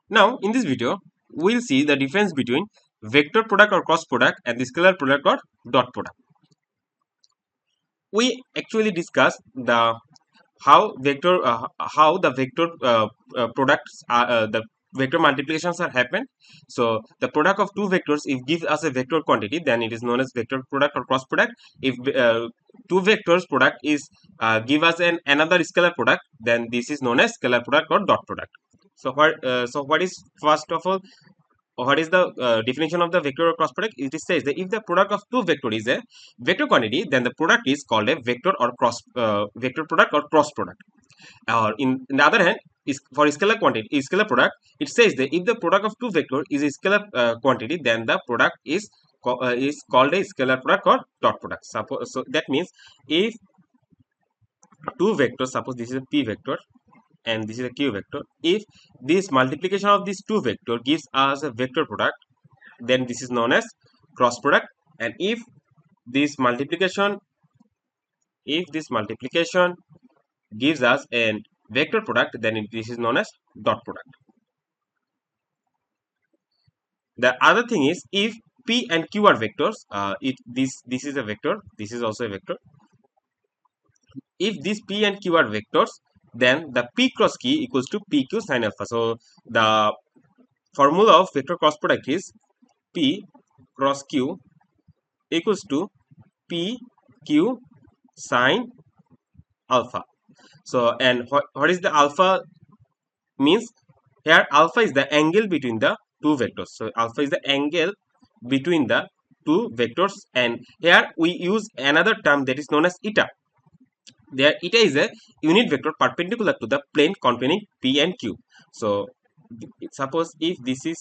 Now, in this video, we'll see the difference between vector product or cross product and the scalar product or dot product. We actually discussed the how the vector products are the vector multiplications are happened. So the product of two vectors, if gives us a vector quantity, then it is known as vector product or cross product. If two vectors product is give us another scalar product, then this is known as scalar product or dot product. So what is, first of all, what is the definition of the vector or cross product? It says that if the product of two vector is a vector quantity, then the product is called a vector or cross vector product or cross product. Or in the other hand, is for scalar quantity, scalar product, it says that if the product of two vector is a scalar quantity, then the product is called a scalar product or dot product. Suppose, so that means if two vectors, suppose this is a p vector and this is a q vector, if this multiplication of these two vector gives us a vector product, then this is known as cross product. And if this multiplication gives us a vector product, then this is known as dot product. The other thing is, if p and q are vectors, this is a vector, this is also a vector. If these p and q are vectors, then the p cross q equals to pq sin alpha. So the formula of vector cross product is p cross q equals to pq sin alpha. So, and what is the alpha means? Here alpha is the angle between the two vectors. So alpha is the angle between the two vectors, and here we use another term that is known as eta. There eta is a unit vector perpendicular to the plane containing p and q. So suppose if this is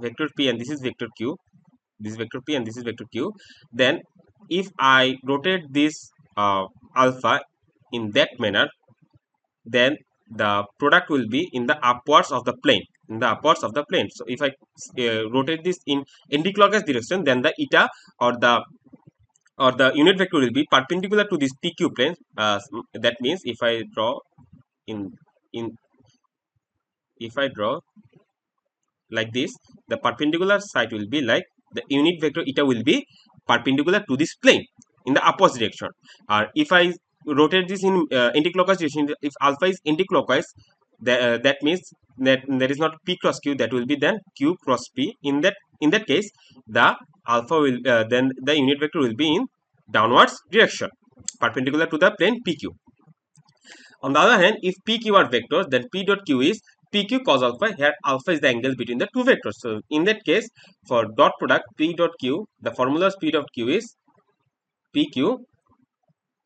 vector p and this is vector q, this is vector p and this is vector q, then if I rotate this alpha in that manner, then the product will be in the upwards of the plane, So if I rotate this in anti-clockwise direction, then the eta or the unit vector will be perpendicular to this pq plane. That means if I draw like this, the perpendicular side will be like, the unit vector eta will be perpendicular to this plane in the opposite direction. Or if I rotate this in anti-clockwise direction, if alpha is anti-clockwise, that means that there is not p cross q, that will be then q cross p. In that case, the alpha will then the unit vector will be in downwards direction, perpendicular to the plane pq. On the other hand, if pq are vectors, then p dot q is pq cos alpha. Here alpha is the angle between the two vectors. So in that case, for dot product p dot q, the formula of p dot q is pq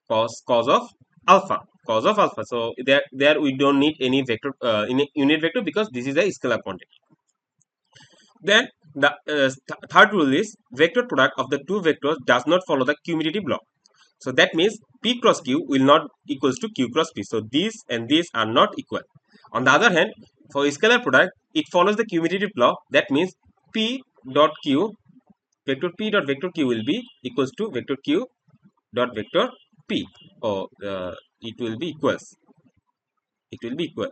cos of alpha. So there we don't need any vector in a unit vector, because this is a scalar quantity. Then the third rule is, vector product of the two vectors does not follow the commutative law. So that means p cross q will not equals to q cross p. So these and these are not equal. On the other hand, for scalar product, it follows the commutative law. That means p dot q, vector p dot vector q will be equals to vector q dot vector p, or it will be equals. It will be equal.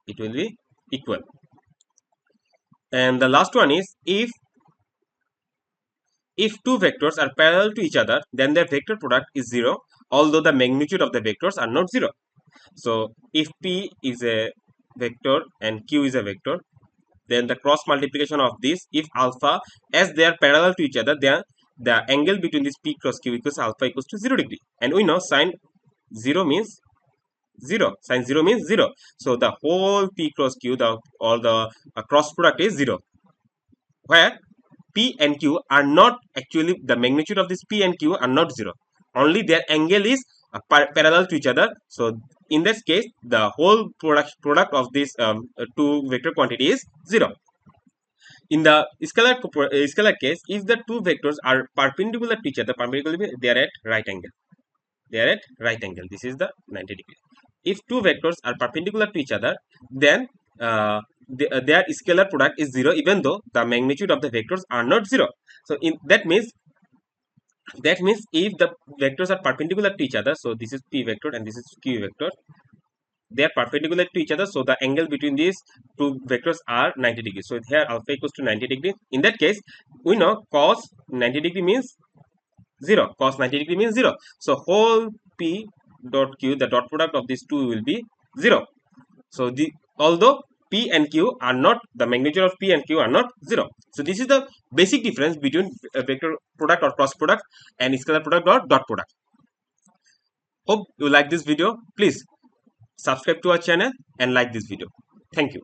It will be equal. And the last one is, if two vectors are parallel to each other, then their vector product is 0, although the magnitude of the vectors are not 0. So if p is a vector and q is a vector, then the cross multiplication of this, if alpha, as they are parallel to each other, then the angle between this p cross q equals alpha equals to 0 degree. And we know sin 0 means 0. Sin 0 means 0. So the whole p cross q, the cross product is 0, where p and q are not actually, the magnitude of this p and q are not 0, only their angle is parallel to each other. So in this case, the whole product of this two vector quantity is 0. In the scalar case, if the two vectors are perpendicular to each other, they are at right angle. This is the 90 degree. If two vectors are perpendicular to each other, then their scalar product is 0, even though the magnitude of the vectors are not 0. So that means That means if the vectors are perpendicular to each other, so this is p vector and this is q vector, they are perpendicular to each other, so the angle between these two vectors are 90 degrees. So here alpha equals to 90 degrees. In that case, we know cos 90 degree means 0. Cos 90 degree means 0. So whole p dot q, the dot product of these two will be 0. So although p and q are not, the magnitude of p and q are not 0. So this is the basic difference between a vector product or cross product and scalar product or dot product. Hope you like this video. Please subscribe to our channel and like this video. Thank you.